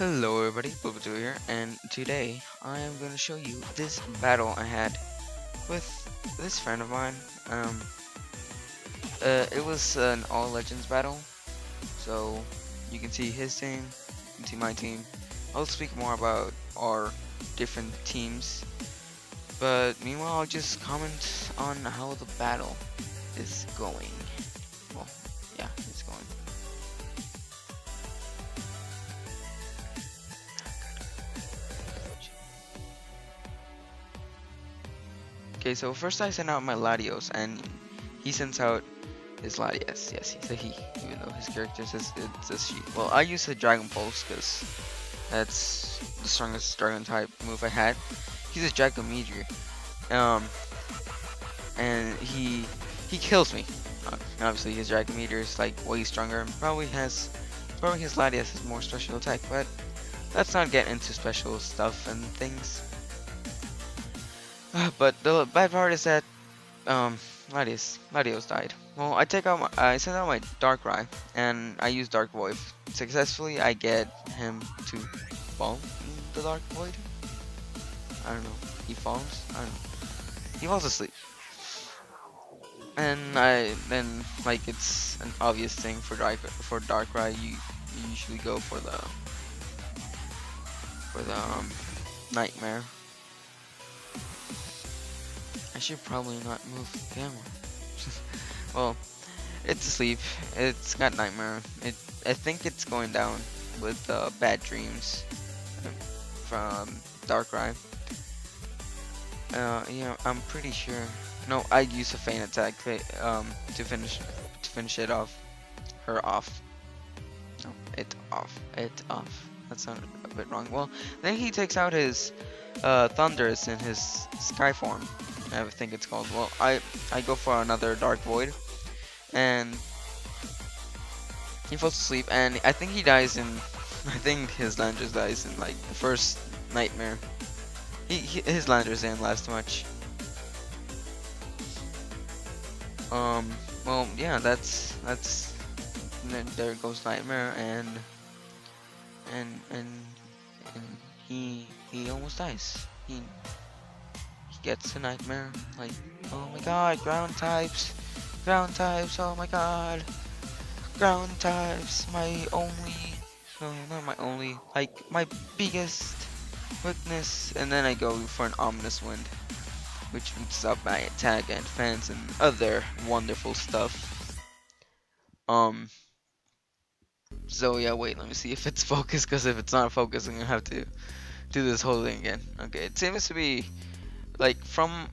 Hello everybody, Boobadoo here, and today I am going to show you this battle I had with this friend of mine. It was an all legends battle, so you can see his team, you can see my team. I'll speak more about our different teams, but meanwhile I'll just comment on how the battle is going. Well, yeah, it's going. Okay, so first I send out my Latios, and he sends out his Latias. Yes, he's a he, even though his character says it's a she. Well, I use the Dragon Pulse because that's the strongest Dragon type move I had. He's a Dragon Meteor, and he kills me. Obviously, his Dragon Meteor is like way stronger, and probably his Latias has more special attack. But let's not get into special stuff and things. But the bad part is that Latios died. Well, I send out my Darkrai, and I use Dark Void. Successfully, I get him to fall in the Dark Void. I don't know. He falls. I don't know. He falls asleep. And then like it's an obvious thing for Darkrai. You usually go for the Nightmare. I should probably not move the camera. Well, it's asleep. It's got Nightmare. I think it's going down with Bad Dreams from Darkrai. Yeah, I'm pretty sure. No, I use a Feint attack to finish it off. Her off. No, it off. It off. That sounded a bit wrong. Well, then he takes out his Thunders in his Sky form. I think it's called. Well, I go for another Dark Void, and he falls asleep, and I think he dies in. I think his Landers dies in like the first Nightmare. His Landers didn't last much. Well, yeah, that's there goes Nightmare, and he almost dies. He gets a Nightmare, like, oh my god, ground types, oh my god, ground types, no, not my only, like, my biggest weakness. And then I go for an Ominous Wind, which boosts up my attack and defense and other wonderful stuff. So yeah, wait, let me see if it's focused, because if it's not focused, I'm gonna have to do this whole thing again. Okay, it seems to be like from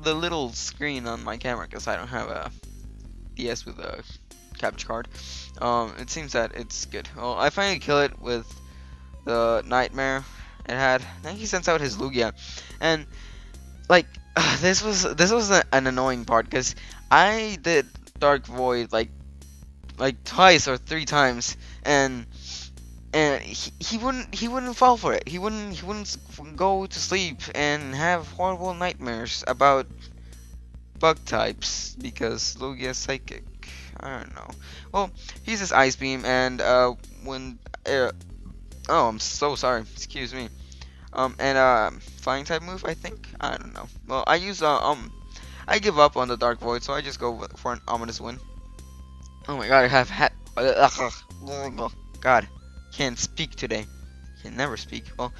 the little screen on my camera, because I don't have a DS with a capture card. It seems that it's good. Well, I finally kill it with the Nightmare it had. Then he sends out his Lugia, and like this was an annoying part, because I did Dark Void like twice or three times, and he wouldn't fall for it. He wouldn't go to sleep and have horrible nightmares about bug types, because Lugia's psychic. I don't know. Well, he's this Ice Beam, and when oh, I'm so sorry. Excuse me. And Flying type move, I think. I don't know. Well, I use I give up on the Dark Void, so I just go for an Ominous Wind. Oh my god, I have had. God, can't speak today. Can never speak. Well,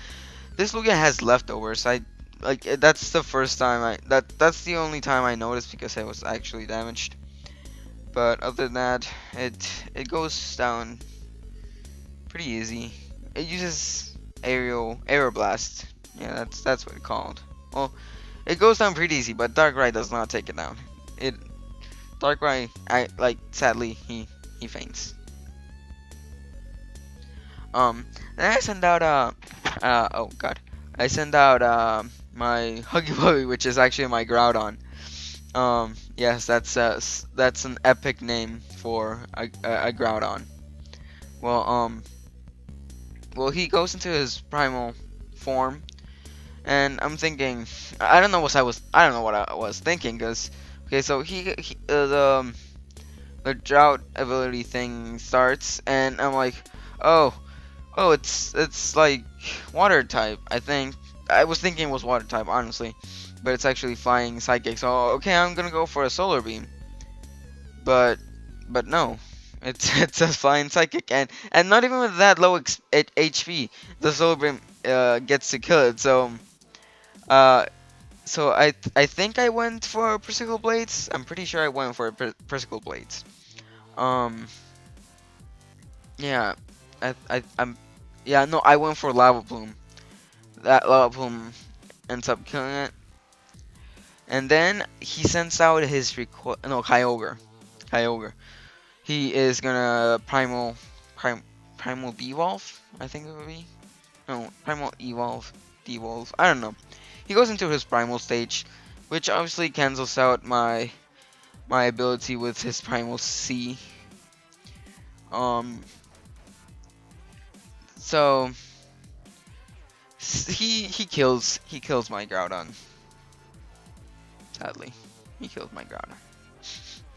this Lugia has leftovers. That's the first time that's the only time I noticed, because I was actually damaged. But other than that, it goes down pretty easy. It uses Aero Blast. Yeah, that's what it's called. Well, it goes down pretty easy, but Darkrai does not take it down. Darkrai, sadly, he faints. Then I send out oh god, I send out my Huggy Wuggy, which is actually my Groudon. Yes, that's an epic name for a Groudon. Well, he goes into his primal form, and I'm thinking, I don't know what I was thinking, because okay, so the drought ability thing starts, and I'm like, oh, Oh, it's like water type. I think I was thinking it was water type, honestly, but it's actually flying psychic. So okay, I'm gonna go for a solar beam, but no, it's it's a flying psychic, and not even with that low HP, the solar beam gets to kill it. Uh, so I think I went for Persicle Blades. I'm pretty sure I went for Persicle Blades. Um, yeah, I'm yeah, no, I went for Lava Plume. That Lava Plume ends up killing it, and then he sends out his Kyogre. Kyogre. He is gonna primal devolve. I think it would be no primal evolve, devolve. I don't know. He goes into his primal stage, which obviously cancels out my ability with his primal C. Um, so he kills my Groudon. Sadly, he kills my Groudon.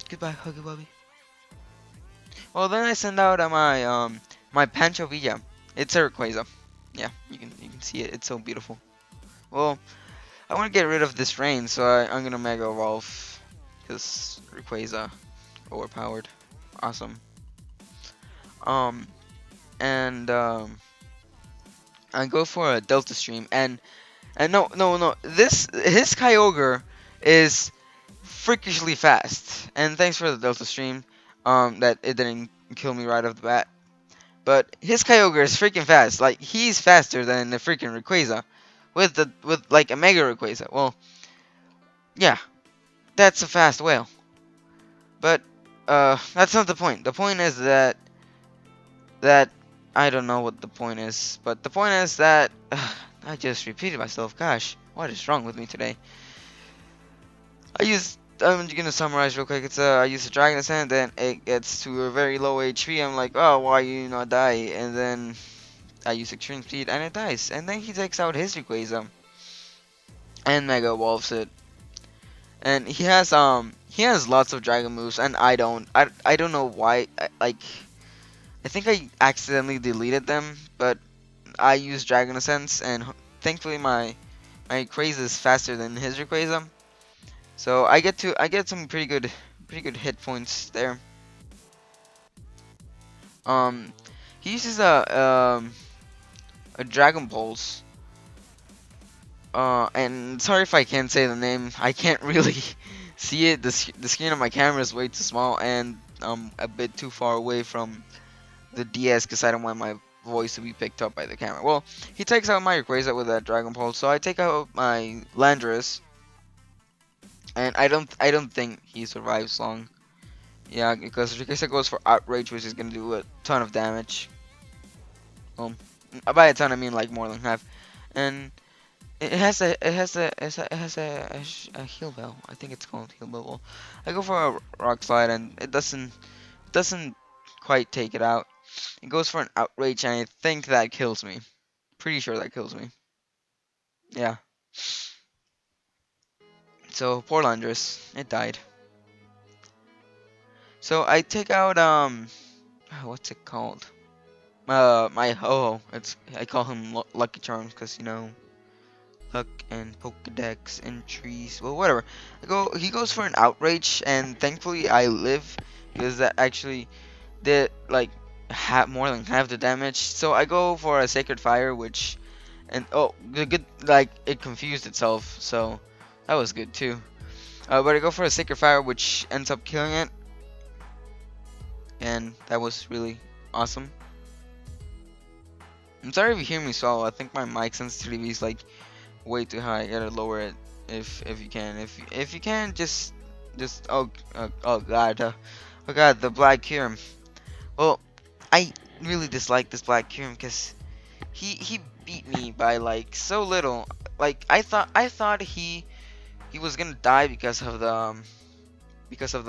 Goodbye, Huggy Wubby. Well, then I send out my Pancho Villa. It's a Rayquaza. Yeah, you can see it. It's so beautiful. Well, I want to get rid of this rain, so I'm gonna Mega Evolve because Rayquaza overpowered. Awesome. Um, and I go for a Delta Stream, and no. His Kyogre is freakishly fast, and thanks for the Delta Stream. That it didn't kill me right off the bat. But his Kyogre is freaking fast. Like he's faster than the freaking Rayquaza, with like a Mega Rayquaza. Well, yeah, that's a fast whale. But that's not the point. The point is that I don't know what the point is. But the point is that I just repeated myself. Gosh, what is wrong with me today? I'm gonna summarize real quick. I use a Dragon Ascent, then it gets to a very low HP. I'm like, oh, why you not die? And then I use Extreme Speed, and it dies. And then he takes out his Rayquaza and Mega Evolves it. And he has lots of Dragon moves, and I don't. I don't know why. I think I accidentally deleted them, but I use Dragon Ascents, and thankfully my Rayquaza is faster than his Rayquaza. So I get some pretty good hit points there. He uses a Dragon Pulse. And sorry if I can't say the name. I can't really see it. The screen on my camera is way too small, and I'm a bit too far away from the DS because I don't want my voice to be picked up by the camera. Well, he takes out my Rayquaza with that Dragon Pulse, so I take out my Landorus. And I don't think he survives long. Yeah, because Rayquaza goes for Outrage, which is gonna do a ton of damage. Well, by a ton I mean like more than half. And it has a heal bell. I think it's called heal bell. Well, I go for a Rock Slide, and it doesn't quite take it out. It goes for an Outrage, and I think that kills me. Pretty sure that kills me. Yeah. So poor Landorus, it died. So I take out what's it called? My ho-ho. I call him Lucky Charms because you know, luck and Pokedex entries. Well, whatever. He goes for an Outrage, and thankfully I live because that actually did like more than half the damage. So I go for a Sacred Fire, which good like it confused itself. So that was good too. But I go for a Sacred Fire, which ends up killing it. And that was really awesome. I'm sorry if you hear me swallow. I think my mic sensitivity is like way too high. I gotta lower it if you can. If you can, just oh god, the Black Kyurem. Well, I really dislike this Black Kyurem because he beat me by like so little. Like I thought he was gonna die because of the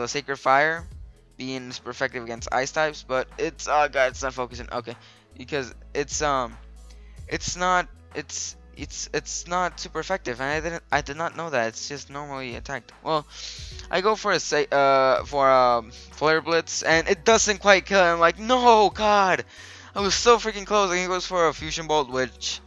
Sacred Fire being super effective against ice types, but it's oh god, it's not focusing. Okay, because it's not super effective, and I did not know that. It's just normally attacked. Well, I go for a Flare Blitz, and it doesn't quite kill. I'm like, no, God, I was so freaking close, and he goes for a fusion bolt, which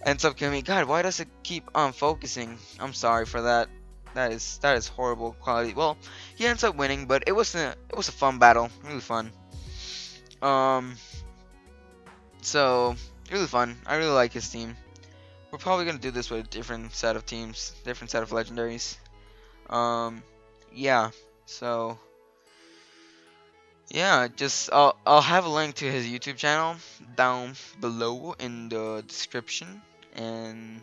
ends up killing me. God, why does it keep on focusing? I'm sorry for that. That is horrible quality. Well, he ends up winning, but it was a fun battle, really fun. Um, so really fun. I really like his team. We're probably gonna do this with a different set of teams, different set of legendaries. Um, yeah. So yeah, just I'll have a link to his YouTube channel down below in the description, and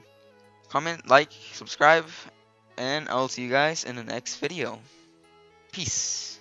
comment, like, subscribe, and I'll see you guys in the next video. Peace.